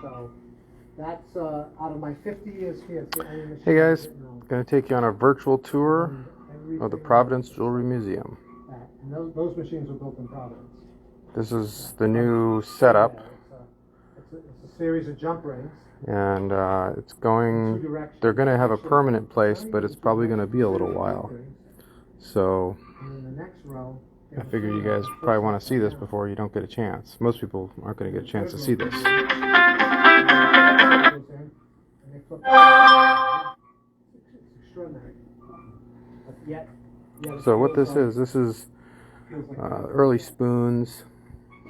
So that's out of my 50 years here. It's the only machine. Hey guys, going to take you on a virtual tour of the Providence Jewelry Museum. And those machines were built in Providence. This is the new setup. It's a series of jump rings. And they're going to have a permanent place, but it's probably going to be a little while. So I figure you guys probably want to see this before you don't get a chance. Most people aren't going to get a chance to see this. So what this is early spoons,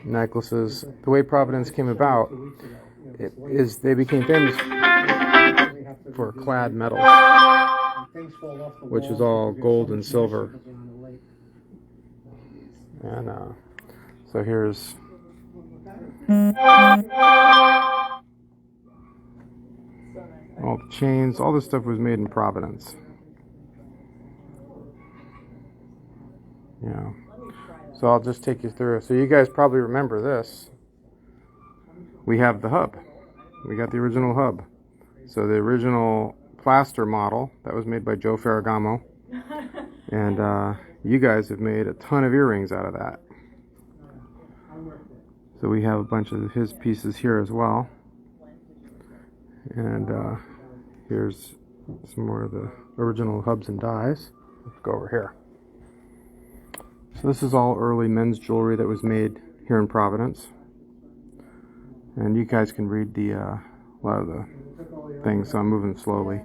necklaces. The way Providence came about is they became famous for clad metal, which is all gold and silver. And so here's all the chains. All this stuff was made in Providence. Yeah. So I'll just take you through. So you guys probably remember this. We have the hub. We got the original hub. So the original plaster model that was made by Joe Ferragamo. And you guys have made a ton of earrings out of that. So we have a bunch of his pieces here as well. And here's some more of the original hubs and dies. Let's go over here. So this is all early men's jewelry that was made here in Providence. And you guys can read a lot of the things, so I'm moving slowly.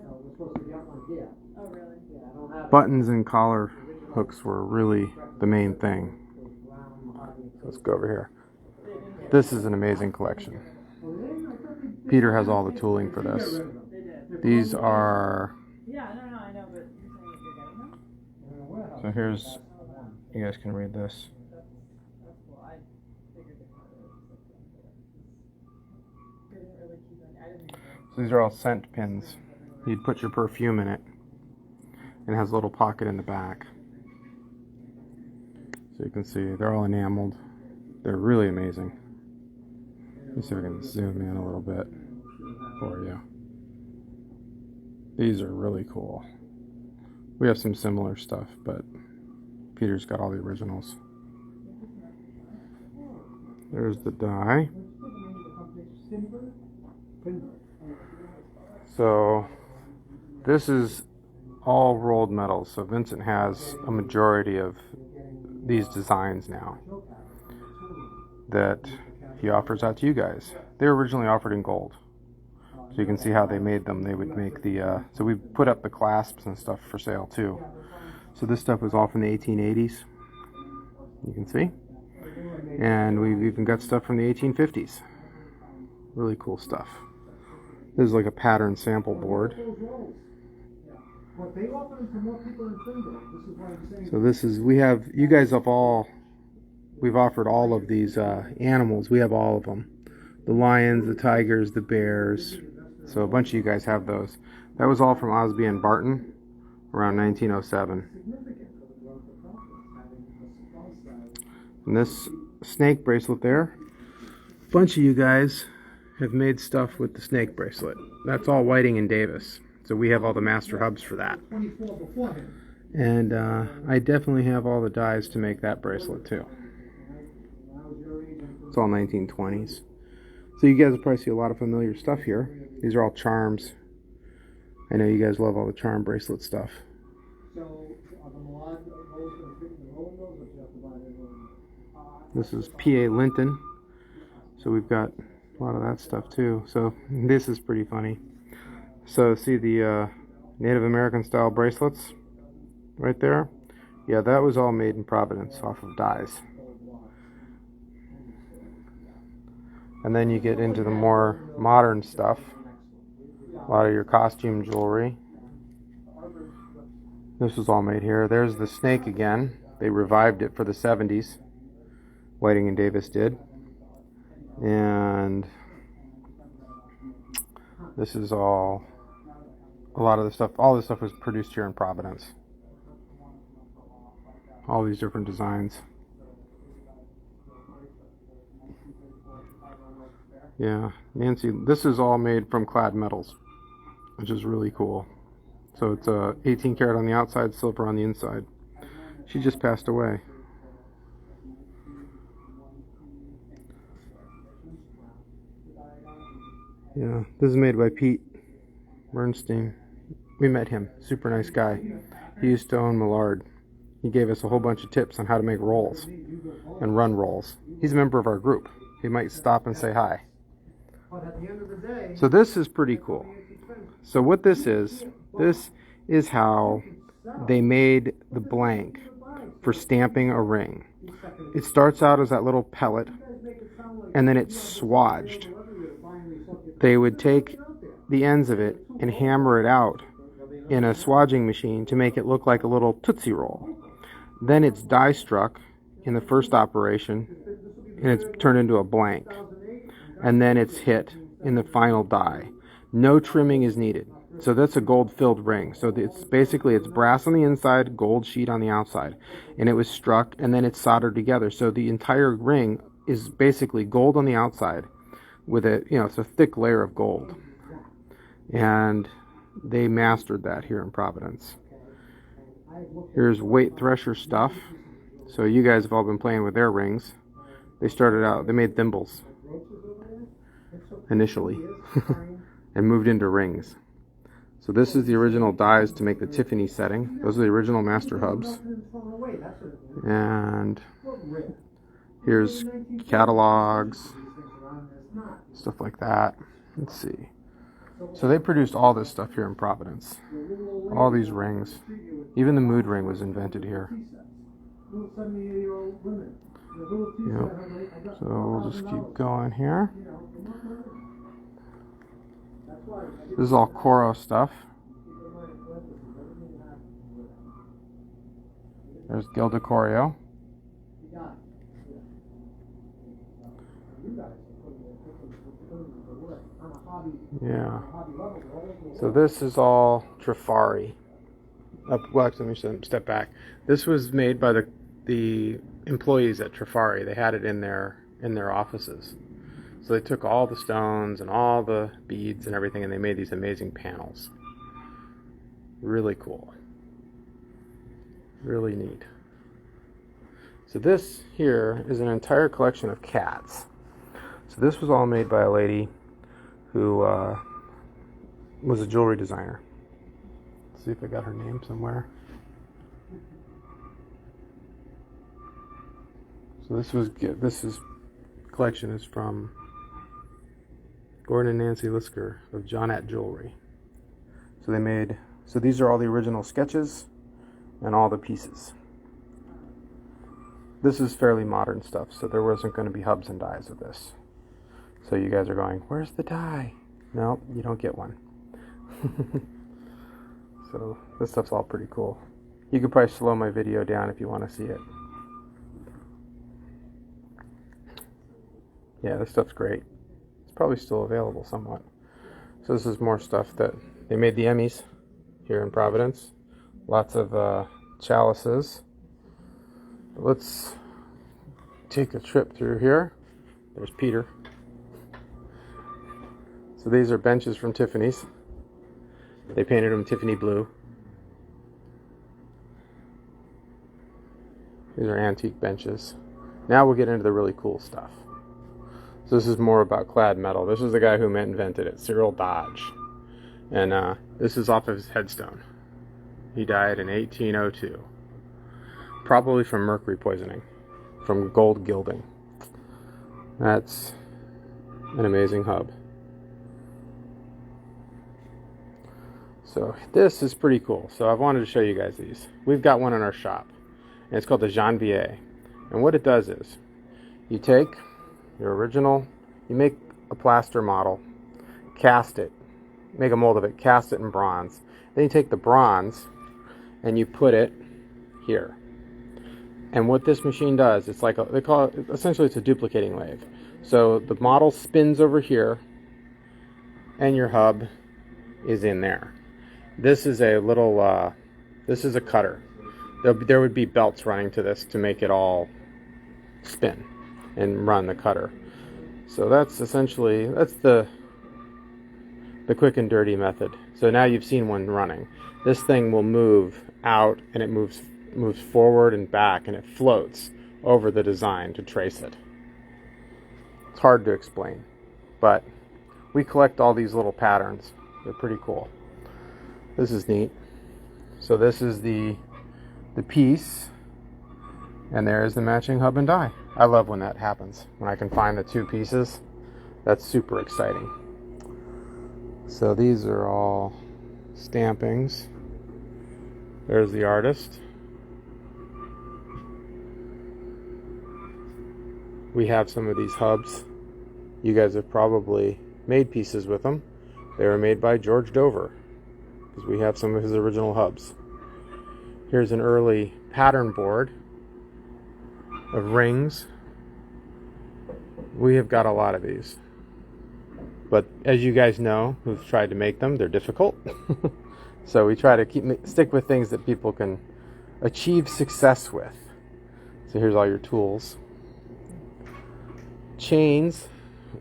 Buttons and collar hooks were really the main thing. Let's go over here. This is an amazing collection. Peter has all the tooling for this. These are... So here's... You guys can read this. So these are all scent pins. You'd put your perfume in it. And it has a little pocket in the back. So you can see they're all enameled. They're really amazing. Let me see if I can zoom in a little bit for you. These are really cool. We have some similar stuff, but Peter's got all the originals. There's the die. So this is all rolled metals. So Vincent has a majority of these designs now that he offers out to you guys. They were originally offered in gold. So you can see how they made them. They would make the, so we put up the clasps and stuff for sale too. So this stuff was all from the 1880s. You can see. And we've even got stuff from the 1850s. Really cool stuff. This is like a pattern sample board. So this is, you guys have we've offered all of these animals. We have all of them. The lions, the tigers, the bears. So a bunch of you guys have those. That was all from Osby and Barton around 1907. And this snake bracelet there, a bunch of you guys have made stuff with the snake bracelet. That's all Whiting and Davis. So we have all the master hubs for that. And I definitely have all the dies to make that bracelet too. It's all 1920s. So you guys will probably see a lot of familiar stuff here. These are all charms. I know you guys love all the charm bracelet stuff. This is P.A. Linton. So we've got a lot of that stuff too. So this is pretty funny. So see the Native American style bracelets right there? Yeah, that was all made in Providence off of dies. And then you get into the more modern stuff. A lot of your costume jewelry. This was all made here. There's the snake again. They revived it for the 70s. Whiting and Davis did. And this is all, a lot of the stuff, all this stuff was produced here in Providence. All these different designs. Yeah, Nancy, this is all made from clad metals, which is really cool. So it's 18 karat on the outside, silver on the inside. She just passed away. Yeah, this is made by Pete Bernstein. We met him, super nice guy. He used to own Millard. He gave us a whole bunch of tips on how to make rolls and run rolls. He's a member of our group. He might stop and say hi. So this is pretty cool. So what this is how they made the blank for stamping a ring. It starts out as that little pellet, and then it's swatched. They would take the ends of it and hammer it out in a swaging machine to make it look like a little Tootsie Roll. Then it's die struck in the first operation, and it's turned into a blank. And then it's hit in the final die. No trimming is needed. So that's a gold-filled ring. So it's brass on the inside, gold sheet on the outside. And it was struck, and then it's soldered together. So the entire ring is basically gold on the outside with it's a thick layer of gold. And they mastered that here in Providence. Here's weight thresher stuff. So you guys have all been playing with their rings. They made thimbles initially and moved into rings. So this is the original dies to make the Tiffany setting. Those are the original master hubs. And here's catalogs, stuff like that. Let's see. So they produced all this stuff here in Providence. All these rings. Even the mood ring was invented here. Yep. So we'll just keep going here. This is all Coro stuff. There's Gilda Corio. Yeah. So this is all Trifari. Let me step back. This was made by the employees at Trifari. They had it in their offices. So they took all the stones and all the beads and everything, and they made these amazing panels. Really cool. Really neat. So this here is an entire collection of cats. So this was all made by a lady who was a jewelry designer. Let's see if I got her name somewhere. So this collection is from Gordon and Nancy Lisker of Johnette Jewelry. So these are all the original sketches and all the pieces. This is fairly modern stuff, so there wasn't going to be hubs and dies of this. So you guys are going, where's the die? No, you don't get one. So this stuff's all pretty cool. You could probably slow my video down if you want to see it. Yeah, this stuff's great. It's probably still available somewhat. So this is more stuff that they made the Emmys here in Providence. Lots of chalices. Let's take a trip through here. There's Peter. So these are benches from Tiffany's. They painted them Tiffany blue. These are antique benches. Now we'll get into the really cool stuff. So this is more about clad metal. This is the guy who invented it, Cyril Dodge. And this is off of his headstone. He died in 1802. Probably from mercury poisoning, from gold gilding. That's an amazing hub. So this is pretty cool. So I've wanted to show you guys these. We've got one in our shop, and it's called the Janvier. And what it does is, you take your original, you make a plaster model, cast it, make a mold of it, cast it in bronze. Then you take the bronze and you put it here. And what this machine does, it's like they call it, essentially it's a duplicating lathe. So the model spins over here and your hub is in there. This is a little, this is a cutter. There would be belts running to this to make it all spin and run the cutter. So that's essentially, that's the quick and dirty method. So now you've seen one running. This thing will move out, and it moves forward and back, and it floats over the design to trace it. It's hard to explain, but we collect all these little patterns. They're pretty cool. This is neat. So this is the piece, and there's the matching hub and die. I love when that happens, when I can find the two pieces. That's super exciting. So these are all stampings. There's the artist. We have some of these hubs. You guys have probably made pieces with them. They were made by George Dover, because we have some of his original hubs. Here's an early pattern board of rings. We have got a lot of these. But as you guys know, who've tried to make them, they're difficult. So we try to stick with things that people can achieve success with. So here's all your tools. Chains.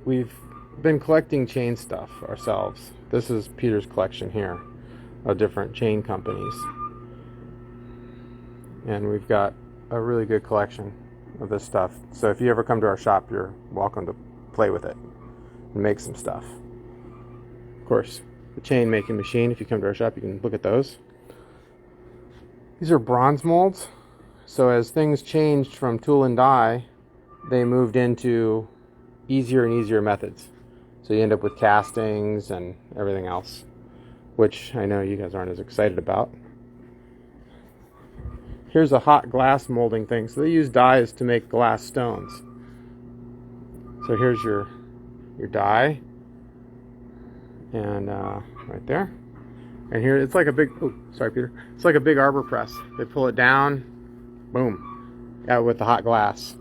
We've been collecting chain stuff ourselves. This is Peter's collection here of different chain companies. And we've got a really good collection of this stuff. So if you ever come to our shop, you're welcome to play with it and make some stuff. Of course, the chain making machine, if you come to our shop, you can look at those. These are bronze molds. So as things changed from tool and die, they moved into easier and easier methods. So you end up with castings and everything else, which I know you guys aren't as excited about. Here's a hot glass molding thing. So they use dies to make glass stones. So here's your die, and right there. And here it's like a big, oh, sorry Peter, it's like a big arbor press. They pull it down, boom, out with the hot glass.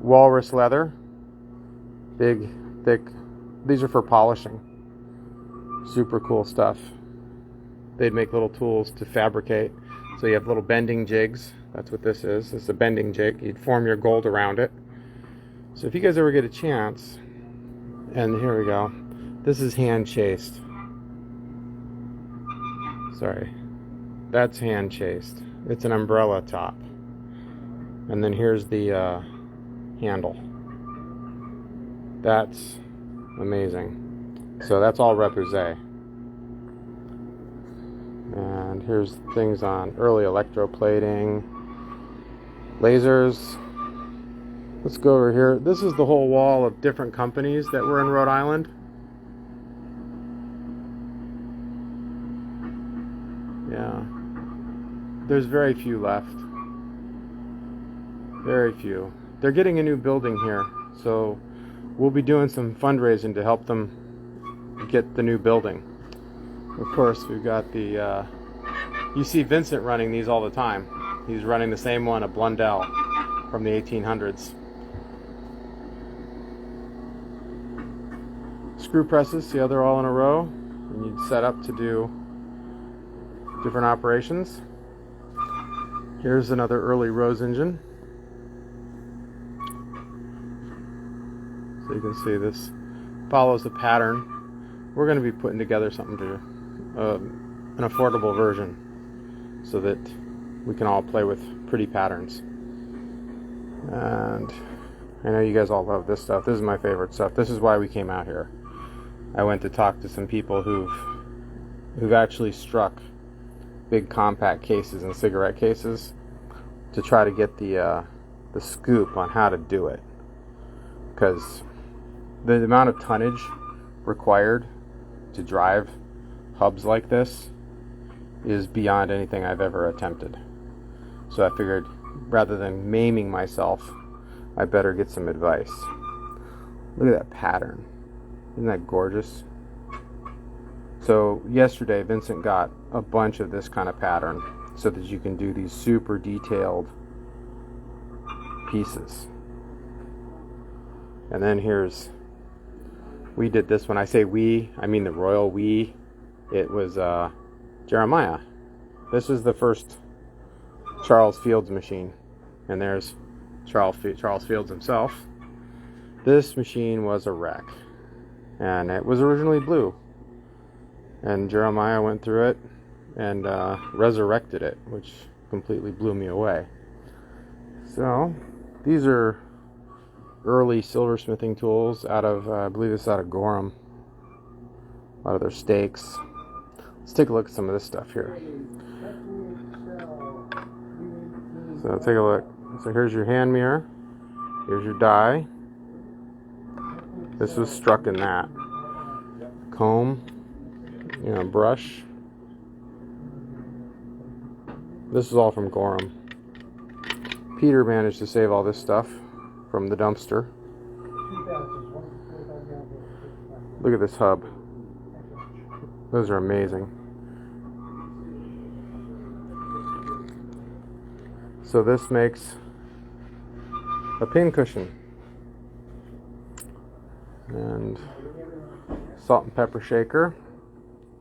Walrus leather, big, thick. These are for polishing. Super cool stuff. They'd make little tools to fabricate. So you have little bending jigs. That's what this is. This is a bending jig. You'd form your gold around it. So if you guys ever get a chance, and here we go. This is hand chased. Sorry. That's hand chased. It's an umbrella top. And then here's the handle. That's amazing. So that's all repoussé. And here's things on early electroplating, lasers. Let's go over here. This is the whole wall of different companies that were in Rhode Island. Yeah. There's very few left. Very few. They're getting a new building here, so we'll be doing some fundraising to help them get the new building. Of course, we've got the, you see Vincent running these all the time. He's running the same one, a Blundell from the 1800s. Screw presses, see how they're all in a row? And you'd set up to do different operations. Here's another early Rose engine. So you can see this follows a pattern. We're going to be putting together something to an affordable version so that we can all play with pretty patterns. And I know you guys all love this stuff. This is my favorite stuff. This is why we came out here. I went to talk to some people who've actually struck big compact cases and cigarette cases to try to get the scoop on how to do it, because the amount of tonnage required to drive hubs like this is beyond anything I've ever attempted. So I figured rather than maiming myself, I better get some advice. Look at that pattern. Isn't that gorgeous? So yesterday Vincent got a bunch of this kind of pattern so that you can do these super detailed pieces. And then we did this. When I say we, I mean the royal we. It was Jeremiah. This is the first Charles Fields machine. And there's Charles Fields himself. This machine was a wreck, and it was originally blue, and Jeremiah went through it and resurrected it, which completely blew me away. So these are early silversmithing tools out of I believe it's out of Gorham, out of their stakes. Let's take a look at some of this stuff here. So take a look. So here's your hand mirror, here's your die. This was struck in that. Comb, brush. This is all from Gorham. Peter managed to save all this stuff from the dumpster. Look at this hub. Those are amazing. So this makes a pin cushion. And salt and pepper shaker.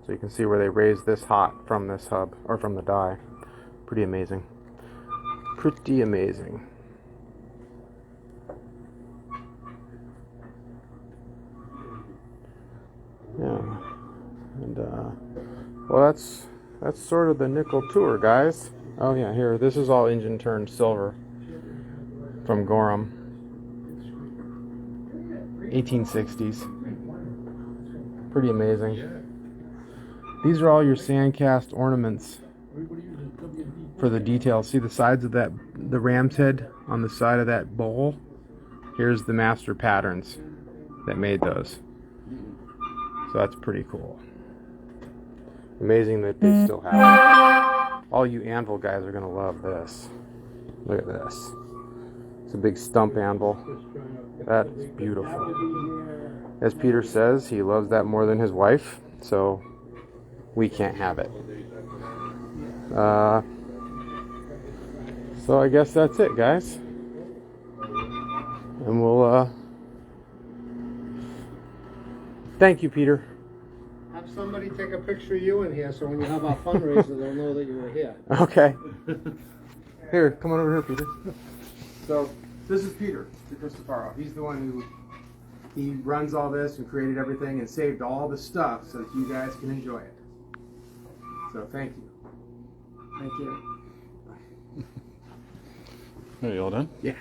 So you can see where they raised this hot from this hub, or from the die. Pretty amazing. Pretty amazing. Yeah. And well, that's sort of the nickel tour, guys. Oh yeah, here, this is all engine turned silver from Gorham. 1860s. Pretty amazing. These are all your sand cast ornaments for the details. See the sides of that, the ram's head on the side of that bowl? Here's the master patterns that made those. So that's pretty cool. Amazing that they still have it. All you anvil guys are gonna love this. Look at this. It's a big stump anvil. That is beautiful. As Peter says, he loves that more than his wife, so we can't have it. So I guess that's it, guys. And we'll thank you, Peter. Have somebody take a picture of you in here so when you have our fundraiser, they'll know that you were here. Okay. Here, come on over here, Peter. So this is Peter Cristofaro. He's the one who runs all this and created everything and saved all the stuff so that you guys can enjoy it. So thank you. Thank you. Are you all done? Yeah.